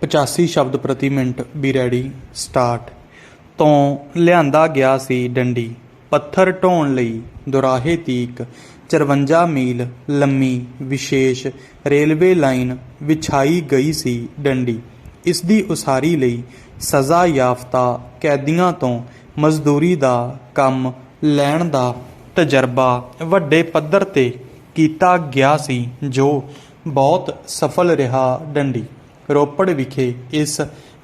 85 ਸ਼ਬਦ ਪ੍ਰਤੀ ਮਿੰਟ ਵੀ ready. Start. ਤੋਂ ਲਿਆਂਦਾ ਗਿਆ ਸੀ ਡੰਡੀ, ਪੱਥਰ ਢੋਣ ਲਈ ਦੁਰਾਹੇ ਤੀਕ। 54 ਮੀਲ ਲੰਮੀ ਵਿਸ਼ੇਸ਼ ਰੇਲਵੇ ਲਾਈਨ ਵਿਛਾਈ ਗਈ ਸੀ ਡੰਡੀ। ਇਸ ਦੀ ਉਸਾਰੀ ਲਈ ਸਜ਼ਾ ਯਾਫਤਾ ਕੈਦੀਆਂ ਤੋਂ ਮਜ਼ਦੂਰੀ ਦਾ ਕੰਮ ਲੈਣ ਦਾ ਤਜਰਬਾ ਵੱਡੇ ਪੱਧਰ 'ਤੇ ਕੀਤਾ ਗਿਆ ਸੀ, ਜੋ ਬਹੁਤ ਸਫਲ ਰਿਹਾ। ਡੰਡੀ ਰੋਪੜ ਵਿਖੇ ਇਸ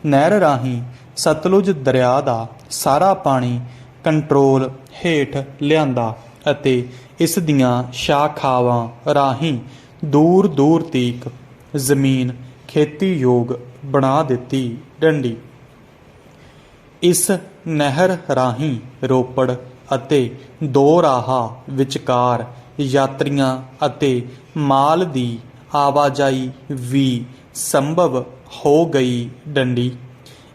ਨਹਿਰ ਰਾਹੀਂ ਸਤਲੁਜ ਦਰਿਆ ਦਾ ਸਾਰਾ ਪਾਣੀ ਕੰਟਰੋਲ ਹੇਠ ਲਿਆਂਦਾ ਅਤੇ ਇਸ ਦੀਆਂ ਸ਼ਾਖਾਵਾਂ ਰਾਹੀਂ ਦੂਰ ਦੂਰ ਤੀਕ ਜ਼ਮੀਨ ਖੇਤੀਯੋਗ ਬਣਾ ਦਿੱਤੀ। ਡੰਡੀ ਇਸ ਨਹਿਰ ਰਾਹੀਂ ਰੋਪੜ ਅਤੇ ਦੋਰਾਹਾ ਵਿਚਕਾਰ ਯਾਤਰੀਆਂ ਅਤੇ ਮਾਲ ਦੀ ਆਵਾਜਾਈ ਵੀ ਸੰਭਵ ਹੋ ਗਈ। ਡੰਡੀ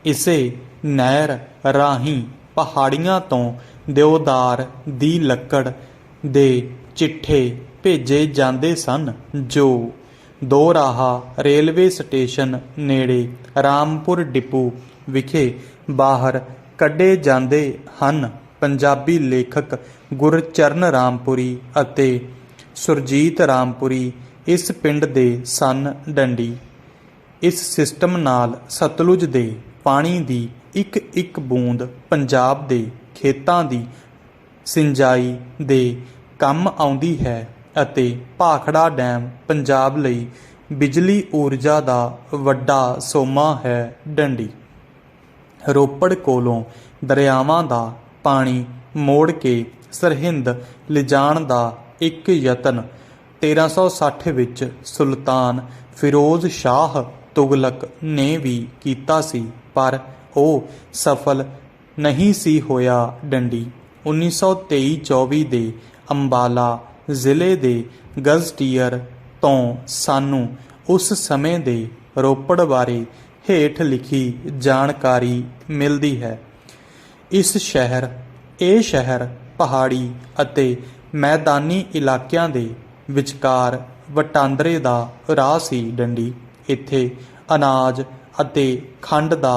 ਇਸੇ ਨਹਿਰ ਰਾਹੀਂ ਪਹਾੜੀਆਂ ਤੋਂ ਦਿਓਦਾਰ ਦੀ ਲੱਕੜ ਦੇ ਚਿੱਠੇ ਭੇਜੇ ਜਾਂਦੇ ਸਨ, ਜੋ ਦੋਰਾਹਾ ਰੇਲਵੇ ਸਟੇਸ਼ਨ ਨੇੜੇ ਰਾਮਪੁਰ ਡਿਪੂ ਵਿਖੇ ਬਾਹਰ ਕੱਢੇ ਜਾਂਦੇ ਹਨ। ਪੰਜਾਬੀ ਲੇਖਕ ਗੁਰਚਰਨ ਰਾਮਪੁਰੀ ਅਤੇ ਸੁਰਜੀਤ ਰਾਮਪੁਰੀ ਇਸ ਪਿੰਡ ਦੇ ਸਨ। ਡੰਡੀ ਇਸ ਸਿਸਟਮ ਨਾਲ ਸਤਲੁਜ ਦੇ ਪਾਣੀ ਦੀ ਇੱਕ ਇੱਕ ਬੂੰਦ ਪੰਜਾਬ ਦੇ ਖੇਤਾਂ ਦੀ ਸਿੰਜਾਈ ਦੇ ਕੰਮ ਆਉਂਦੀ ਹੈ ਅਤੇ ਭਾਖੜਾ ਡੈਮ ਪੰਜਾਬ ਲਈ ਬਿਜਲੀ ਊਰਜਾ ਦਾ ਵੱਡਾ ਸੋਮਾ ਹੈ। ਡੰਡੀ ਰੋਪੜ ਕੋਲੋਂ ਦਰਿਆਵਾਂ ਦਾ ਪਾਣੀ ਮੋੜ ਕੇ ਸਰਹਿੰਦ ਲਿਜਾਣ ਦਾ ਇੱਕ ਯਤਨ 1360 ਵਿੱਚ ਸੁਲਤਾਨ ਫਿਰੋਜ਼ ਸ਼ਾਹ ਤੁਗਲਕ ਨੇ ਵੀ ਕੀਤਾ ਸੀ, ਪਰ ਉਹ ਸਫਲ ਨਹੀਂ ਸੀ ਹੋਇਆ। ਡੰਡੀ 1923-24 ਦੇ ਅੰਬਾਲਾ ਜ਼ਿਲ੍ਹੇ ਦੇ ਗਜ਼ਟੀਅਰ ਤੋਂ ਸਾਨੂੰ ਉਸ ਸਮੇਂ ਦੇ ਰੋਪੜ ਬਾਰੇ ਹੇਠ ਲਿਖੀ ਜਾਣਕਾਰੀ ਮਿਲਦੀ ਹੈ। ਇਹ ਸ਼ਹਿਰ ਪਹਾੜੀ ਅਤੇ ਮੈਦਾਨੀ ਇਲਾਕਿਆਂ ਦੇ ਵਿਚਕਾਰ ਵਟਾਂਦਰੇ ਦਾ ਰਾਹ ਸੀ। ਡੰਡੀ ਇੱਥੇ ਅਨਾਜ ਅਤੇ ਖੰਡ ਦਾ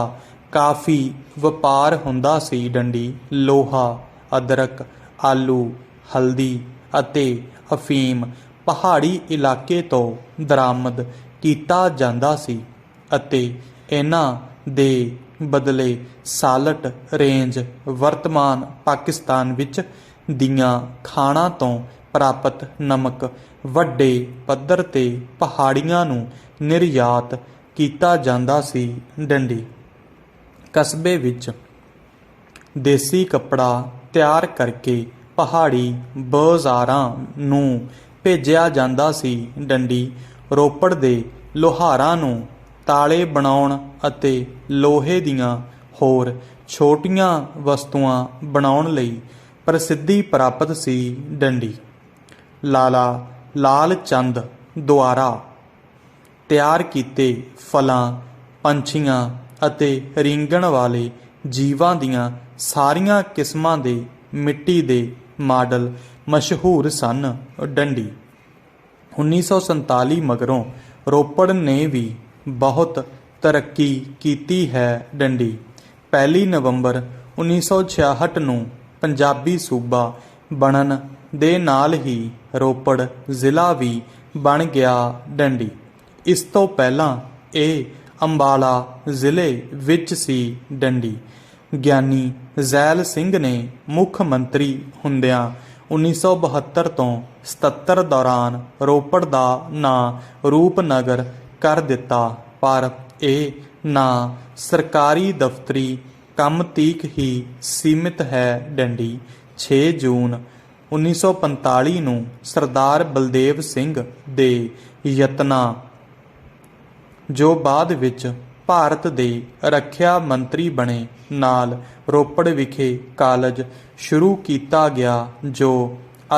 ਕਾਫੀ ਵਪਾਰ ਹੁੰਦਾ ਸੀ। ਡੰਡੀ ਲੋਹਾ, ਅਦਰਕ, ਆਲੂ, ਹਲਦੀ ਅਤੇ ਅਫੀਮ ਪਹਾੜੀ ਇਲਾਕੇ ਤੋਂ ਦਰਾਮਦ ਕੀਤਾ ਜਾਂਦਾ ਸੀ ਅਤੇ ਇਹਨਾਂ ਦੇ ਬਦਲੇ ਸਾਲਟ ਰੇਂਜ ਵਰਤਮਾਨ ਪਾਕਿਸਤਾਨ ਵਿੱਚ ਦੀਆਂ ਖਾਣਾਂ ਤੋਂ ਪ੍ਰਾਪਤ ਨਮਕ ਵੱਡੇ ਪੱਧਰ 'ਤੇ ਪਹਾੜੀਆਂ ਨੂੰ ਨਿਰਯਾਤ ਕੀਤਾ ਜਾਂਦਾ ਸੀ। ਡੰਡੀ ਕਸਬੇ ਵਿੱਚ ਦੇਸੀ ਕੱਪੜਾ ਤਿਆਰ ਕਰਕੇ ਪਹਾੜੀ ਬਾਜ਼ਾਰਾਂ ਨੂੰ ਭੇਜਿਆ ਜਾਂਦਾ ਸੀ। ਡੰਡੀ ਰੋਪੜ ਦੇ ਲੋਹਾਰਾਂ ਨੂੰ ਤਾਲੇ ਬਣਾਉਣ ਅਤੇ ਲੋਹੇ ਦੀਆਂ ਹੋਰ ਛੋਟੀਆਂ ਵਸਤੂਆਂ ਬਣਾਉਣ ਲਈ ਪ੍ਰਸਿੱਧੀ ਪ੍ਰਾਪਤ ਸੀ। ਡੰਡੀ ਲਾਲਾ ਲਾਲ ਚੰਦ ਦੁਆਰਾ ਤਿਆਰ ਕੀਤੇ ਫਲਾਂ, ਪੰਛੀਆਂ ਅਤੇ ਰੀਂਗਣ ਵਾਲੇ ਜੀਵਾਂ ਦੀਆਂ ਸਾਰੀਆਂ ਕਿਸਮਾਂ ਦੇ ਮਿੱਟੀ ਦੇ ਮਾਡਲ ਮਸ਼ਹੂਰ ਸਨ। ਡੰਡੀ 1947 ਮਗਰੋਂ ਰੋਪੜ ਨੇ ਵੀ ਬਹੁਤ ਤਰੱਕੀ ਕੀਤੀ ਹੈ। ਡੰਡੀ 1 ਨਵੰਬਰ 1966 ਨੂੰ ਪੰਜਾਬੀ ਸੂਬਾ ਬਣਨ ਦੇ ਨਾਲ ਹੀ ਰੋਪੜ ਜ਼ਿਲ੍ਹਾ ਵੀ ਬਣ ਗਿਆ। ਡੰਡੀ ਇਸ ਤੋਂ ਪਹਿਲਾਂ ਇਹ ਅੰਬਾਲਾ ਜ਼ਿਲ੍ਹੇ ਵਿੱਚ ਸੀ। ਡੰਡੀ ਗਿਆਨੀ ਜ਼ੈਲ ਸਿੰਘ ਨੇ ਮੁੱਖ ਮੰਤਰੀ ਹੁੰਦਿਆਂ 1972 ਤੋਂ 77 ਦੌਰਾਨ ਰੋਪੜ ਦਾ ਨਾਂ ਰੂਪਨਗਰ ਕਰ ਦਿੱਤਾ, ਪਰ ਇਹ ਨਾਂ ਸਰਕਾਰੀ ਦਫ਼ਤਰੀ ਕੰਮ ਤੀਕ ਹੀ ਸੀਮਿਤ ਹੈ। ਡੰਡੀ 6 ਜੂਨ 1945 ਨੂੰ ਸਰਦਾਰ ਬਲਦੇਵ ਸਿੰਘ ਦੇ ਯਤਨਾਂ, ਜੋ ਬਾਅਦ ਵਿੱਚ ਭਾਰਤ ਦੇ ਰੱਖਿਆ ਮੰਤਰੀ ਬਣੇ, ਨਾਲ ਰੋਪੜ ਵਿਖੇ ਕਾਲਜ ਸ਼ੁਰੂ ਕੀਤਾ ਗਿਆ, ਜੋ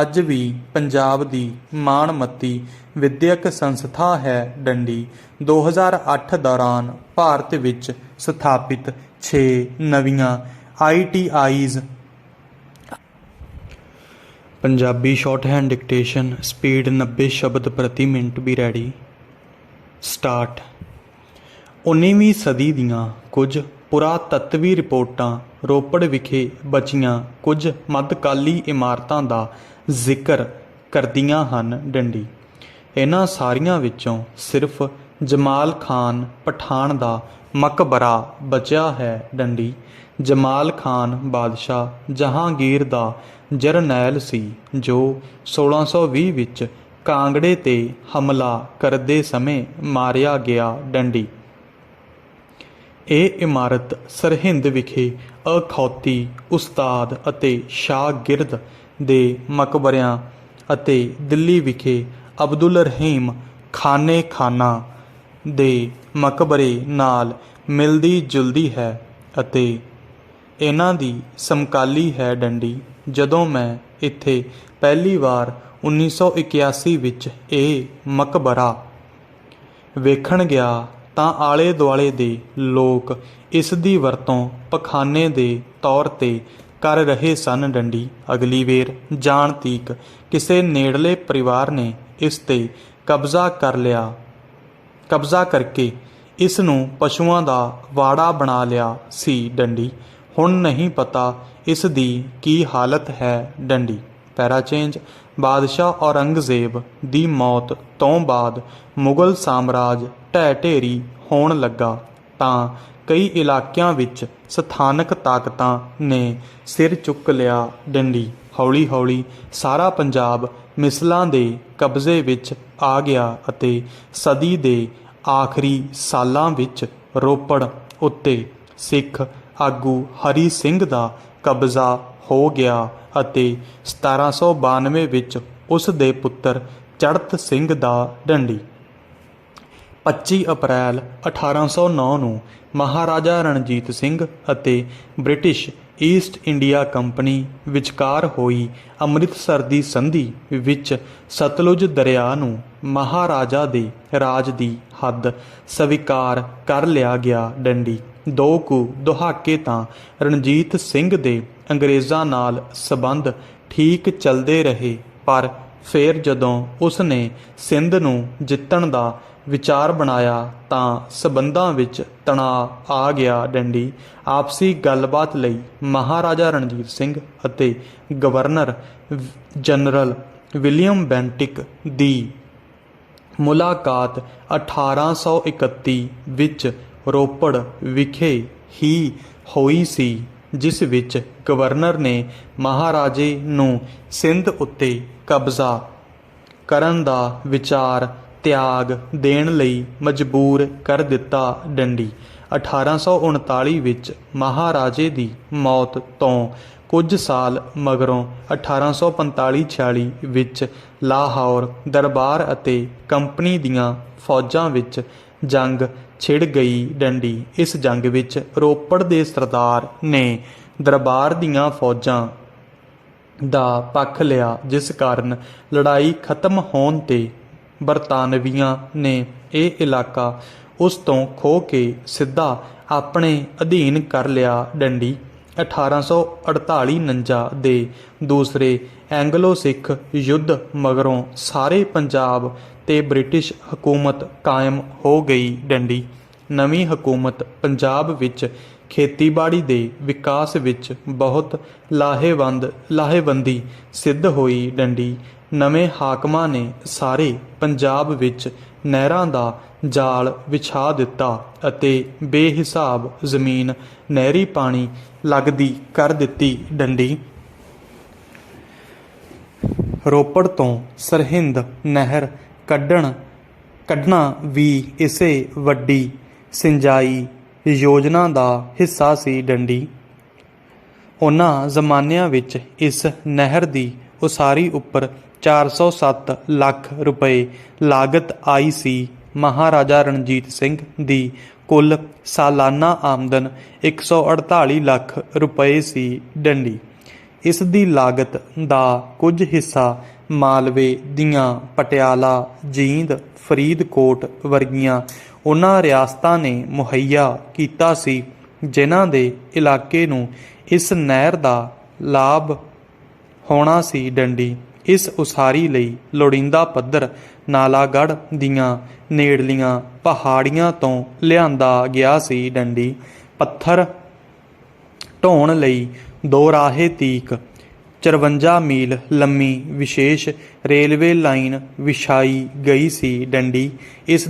ਅੱਜ ਵੀ ਪੰਜਾਬ ਦੀ ਮਾਣਮੱਤੀ ਵਿਦਿਅਕ ਸੰਸਥਾ ਹੈ। ਡੰਡੀ 2008 ਦੌਰਾਨ ਭਾਰਤ ਵਿੱਚ ਸਥਾਪਿਤ 6 ਨਵੀਆਂ ITIs। ਪੰਜਾਬੀ ਸ਼ਾਰਟਹੈਂਡ ਡਿਕਟੇਸ਼ਨ ਸਪੀਡ 90 ਸ਼ਬਦ ਪ੍ਰਤੀ ਮਿੰਟ ਵੀ ਰੈਡੀ। ਸਟਾਰਟ। 19ਵੀਂ ਸਦੀ ਦੀਆਂ ਕੁਝ ਪੁਰਾਤੱਤਵੀ ਰਿਪੋਰਟਾਂ ਰੋਪੜ ਵਿਖੇ ਬਚੀਆਂ ਕੁਝ ਮੱਧਕਾਲੀ ਇਮਾਰਤਾਂ ਦਾ ਜ਼ਿਕਰ ਕਰਦੀਆਂ ਹਨ। ਡੰਡੀ ਇਹਨਾਂ ਸਾਰੀਆਂ ਵਿੱਚੋਂ ਸਿਰਫ ਜਮਾਲ ਖਾਨ ਪਠਾਨ ਦਾ ਮਕਬਰਾ ਬਚਿਆ ਹੈ। ਡੰਡੀ ਜਮਾਲ ਖਾਨ ਬਾਦਸ਼ਾਹ ਜਹਾਂਗੀਰ ਦਾ ਜਰਨੈਲ ਸੀ ਜੋ 1620 ਵਿੱਚ ਕਾਂਗੜੇ 'ਤੇ ਹਮਲਾ ਕਰਦੇ ਸਮੇਂ ਮਾਰਿਆ ਗਿਆ। ਡੰਡੀ ਇਹ ਇਮਾਰਤ ਸਰਹਿੰਦ ਵਿਖੇ ਅਖੌਤੀ ਉਸਤਾਦ ਅਤੇ ਸ਼ਾਗਿਰਦ ਦੇ ਮਕਬਰਿਆਂ ਅਤੇ ਦਿੱਲੀ ਵਿਖੇ ਅਬਦੁਲ ਰਹੀਮ ਖਾਨੇ ਖਾਨਾ ਦੇ ਮਕਬਰੇ ਨਾਲ ਮਿਲਦੀ ਜੁਲਦੀ ਹੈ ਅਤੇ ਇਹਨਾਂ ਦੀ ਸਮਕਾਲੀ ਹੈ। ਡੰਡੀ ਜਦੋਂ ਮੈਂ ਇੱਥੇ ਪਹਿਲੀ ਵਾਰ 1981 ਵਿੱਚ ਇਹ ਮਕਬਰਾ ਵੇਖਣ ਗਿਆ ਤਾਂ ਆਲੇ ਦੁਆਲੇ ਦੇ ਲੋਕ ਇਸ ਦੀ ਵਰਤੋਂ ਪਖਾਨੇ ਦੇ ਤੌਰ 'ਤੇ ਕਰ ਰਹੇ ਸਨ। ਡੰਡੀ ਅਗਲੀ ਵੇਰ ਜਾਣ ਤੀਕ ਕਿਸੇ ਨੇੜਲੇ ਪਰਿਵਾਰ ਨੇ ਇਸ 'ਤੇ ਕਬਜ਼ਾ ਕਰਕੇ ਇਸ ਨੂੰ ਪਸ਼ੂਆਂ ਦਾ ਵਾੜਾ ਬਣਾ ਲਿਆ ਸੀ। ਡੰਡੀ ਹੁਣ ਨਹੀਂ ਪਤਾ ਇਸ ਦੀ ਕੀ ਹਾਲਤ ਹੈ। ਡੰਡੀ ਪੈਰਾ ਚੇਂਜ ਬਾਦਸ਼ਾਹ ਔਰੰਗਜ਼ੇਬ ਦੀ ਮੌਤ ਤੋਂ ਬਾਅਦ ਮੁਗਲ ਸਾਮਰਾਜ ਢਹਿ ਢੇਰੀ ਹੋਣ ਲੱਗਾ ਤਾਂ ਕਈ ਇਲਾਕਿਆਂ ਵਿੱਚ ਸਥਾਨਕ ਤਾਕਤਾਂ ਨੇ ਸਿਰ ਚੁੱਕ ਲਿਆ। ਡੰਡੀ ਹੌਲੀ ਹੌਲੀ ਸਾਰਾ ਪੰਜਾਬ ਮਿਸਲਾਂ ਦੇ ਕਬਜ਼ੇ ਵਿੱਚ ਆ ਗਿਆ ਅਤੇ ਸਦੀ ਦੇ ਆਖਰੀ ਸਾਲਾਂ ਵਿੱਚ ਰੋਪੜ ਉੱਤੇ ਸਿੱਖ ਆਗੂ ਹਰੀ ਸਿੰਘ ਦਾ ਕਬਜ਼ਾ ਹੋ ਗਿਆ ਅਤੇ 1792 ਵਿੱਚ ਉਸ ਦੇ ਪੁੱਤਰ ਚੜ੍ਹਤ ਸਿੰਘ ਦਾ। ਡੰਡੀ 25 ਅਪ੍ਰੈਲ 1809 ਨੂੰ ਮਹਾਰਾਜਾ ਰਣਜੀਤ ਸਿੰਘ ਅਤੇ ਬ੍ਰਿਟਿਸ਼ ਈਸਟ ਇੰਡੀਆ ਕੰਪਨੀ ਵਿਚਕਾਰ ਹੋਈ ਅੰਮ੍ਰਿਤਸਰ ਦੀ ਸੰਧੀ ਵਿੱਚ ਸਤਲੁਜ ਦਰਿਆ ਨੂੰ ਮਹਾਰਾਜਾ ਦੇ ਰਾਜ ਦੀ ਹੱਦ ਸਵੀਕਾਰ ਕਰ ਲਿਆ ਗਿਆ। ਡੰਡੀ 2 ਕੁ ਦਹਾਕੇ ਤਾਂ ਰਣਜੀਤ ਸਿੰਘ ਦੇ ਅੰਗਰੇਜ਼ਾਂ ਨਾਲ ਸਬੰਧ ਠੀਕ ਚੱਲਦੇ ਰਹੇ ਪਰ ਫਿਰ ਜਦੋਂ ਉਸ ਨੇ ਸਿੰਧ ਨੂੰ ਜਿੱਤਣ ਦਾ ਵਿਚਾਰ ਬਣਾਇਆ ਤਾਂ ਸਬੰਧਾਂ ਵਿੱਚ ਤਣਾਅ ਆ ਗਿਆ। ਡੰਡੀ ਆਪਸੀ ਗੱਲਬਾਤ ਲਈ ਮਹਾਰਾਜਾ ਰਣਜੀਤ ਸਿੰਘ ਅਤੇ ਗਵਰਨਰ ਜਨਰਲ ਵਿਲੀਅਮ ਬੈਂਟਿਕ ਦੀ ਮੁਲਾਕਾਤ 1831 ਵਿੱਚ ਰੋਪੜ ਵਿਖੇ ਹੀ ਹੋਈ ਸੀ ਜਿਸ ਵਿੱਚ ਗਵਰਨਰ ਨੇ ਮਹਾਰਾਜੇ ਨੂੰ ਸਿੰਧ ਉੱਤੇ ਕਬਜ਼ਾ ਕਰਨ ਦਾ ਵਿਚਾਰ ਤਿਆਗ ਦੇਣ ਲਈ ਮਜਬੂਰ ਕਰ ਦਿੱਤਾ। ਡੰਡੀ 1839 ਵਿੱਚ ਮਹਾਰਾਜੇ ਦੀ ਮੌਤ ਤੋਂ ਕੁਝ ਸਾਲ ਮਗਰੋਂ 1845-46 ਵਿੱਚ ਲਾਹੌਰ ਦਰਬਾਰ ਅਤੇ ਕੰਪਨੀ ਦੀਆਂ ਫੌਜਾਂ ਵਿੱਚ ਜੰਗ ਛਿੜ ਗਈ। ਡੰਡੀ ਇਸ ਜੰਗ ਵਿੱਚ ਰੋਪੜ ਦੇ ਸਰਦਾਰ ਨੇ ਦਰਬਾਰ ਦੀਆਂ ਫੌਜਾਂ ਦਾ ਪੱਖ ਲਿਆ ਜਿਸ ਕਾਰਨ ਲੜਾਈ ਖਤਮ ਹੋਣ 'ਤੇ ਬਰਤਾਨਵੀਆਂ ਨੇ ਇਹ ਇਲਾਕਾ ਉਸ ਤੋਂ ਖੋਹ ਕੇ ਸਿੱਧਾ ਆਪਣੇ ਅਧੀਨ ਕਰ ਲਿਆ। ਡੰਡੀ 1848-49 ਦੇ ਦੂਸਰੇ ਐਂਗਲੋ ਸਿੱਖ ਯੁੱਧ ਮਗਰੋਂ ਸਾਰੇ ਪੰਜਾਬ 'ਤੇ ਬ੍ਰਿਟਿਸ਼ ਹਕੂਮਤ ਕਾਇਮ ਹੋ ਗਈ। ਡੰਡੀ ਨਵੀਂ ਹਕੂਮਤ ਪੰਜਾਬ ਵਿੱਚ ਖੇਤੀਬਾੜੀ ਦੇ ਵਿਕਾਸ ਵਿੱਚ ਬਹੁਤ ਲਾਹੇਵੰਦੀ ਸਿੱਧ ਹੋਈ। ਡੰਡੀ ਨਵੇਂ ਹਾਕਮਾਂ ਨੇ ਸਾਰੇ ਪੰਜਾਬ ਵਿੱਚ ਨਹਿਰਾਂ ਦਾ ਜਾਲ ਵਿਛਾ ਦਿੱਤਾ ਅਤੇ ਬੇਹਿਸਾਬ ਜ਼ਮੀਨ ਨਹਿਰੀ ਪਾਣੀ ਲੱਗਦੀ ਕਰ ਦਿੱਤੀ। ਡੰਡੀ ਰੋਪੜ ਤੋਂ ਸਰਹਿੰਦ ਨਹਿਰ ਕੱਢਣਾ ਵੀ ਇਸੇ ਵੱਡੀ ਸਿੰਜਾਈ ਯੋਜਨਾ ਦਾ ਹਿੱਸਾ ਸੀ। ਡੰਡੀ ਉਹਨਾਂ ਜ਼ਮਾਨਿਆਂ ਵਿੱਚ ਇਸ ਨਹਿਰ ਦੀ ਉਸਾਰੀ ਉੱਪਰ 407 ਲੱਖ ਰੁਪਏ ਲਾਗਤ ਆਈ ਸੀ। ਮਹਾਰਾਜਾ ਰਣਜੀਤ ਸਿੰਘ ਦੀ ਕੁੱਲ ਸਾਲਾਨਾ ਆਮਦਨ 148 ਲੱਖ ਰੁਪਏ ਸੀ। ਡੰਡੀ ਇਸ ਦੀ ਲਾਗਤ ਦਾ ਕੁਝ ਹਿੱਸਾ ਮਾਲਵੇ ਦੀਆਂ ਪਟਿਆਲਾ ਜੀਂਦ ਫਰੀਦਕੋਟ ਵਰਗੀਆਂ ਉਹਨਾਂ ਰਿਆਸਤਾਂ ਨੇ ਮੁਹੱਈਆ ਕੀਤਾ ਸੀ ਜਿਨ੍ਹਾਂ ਦੇ ਇਲਾਕੇ ਨੂੰ ਇਸ ਨਹਿਰ ਦਾ ਲਾਭ ਹੋਣਾ ਸੀ। ਡੰਡੀ ਇਸ ਉਸਾਰੀ ਲਈ ਲੋੜੀਂਦਾ ਪੱਧਰ ਨਾਲਾਗੜ੍ਹ ਦੀਆਂ ਨੇੜਲੀਆਂ ਪਹਾੜੀਆਂ ਤੋਂ ਲਿਆਂਦਾ ਗਿਆ ਸੀ। ਡੰਡੀ ਪੱਥਰ ਢੋਣ ਲਈ ਦੋਰਾਹੇ ਤੀਕ 54 ਮੀਲ ਲੰਮੀ ਵਿਸ਼ੇਸ਼ ਰੇਲਵੇ ਲਾਈਨ ਵਿਛਾਈ ਗਈ ਸੀ। ਡੰਡੀ ਇਸ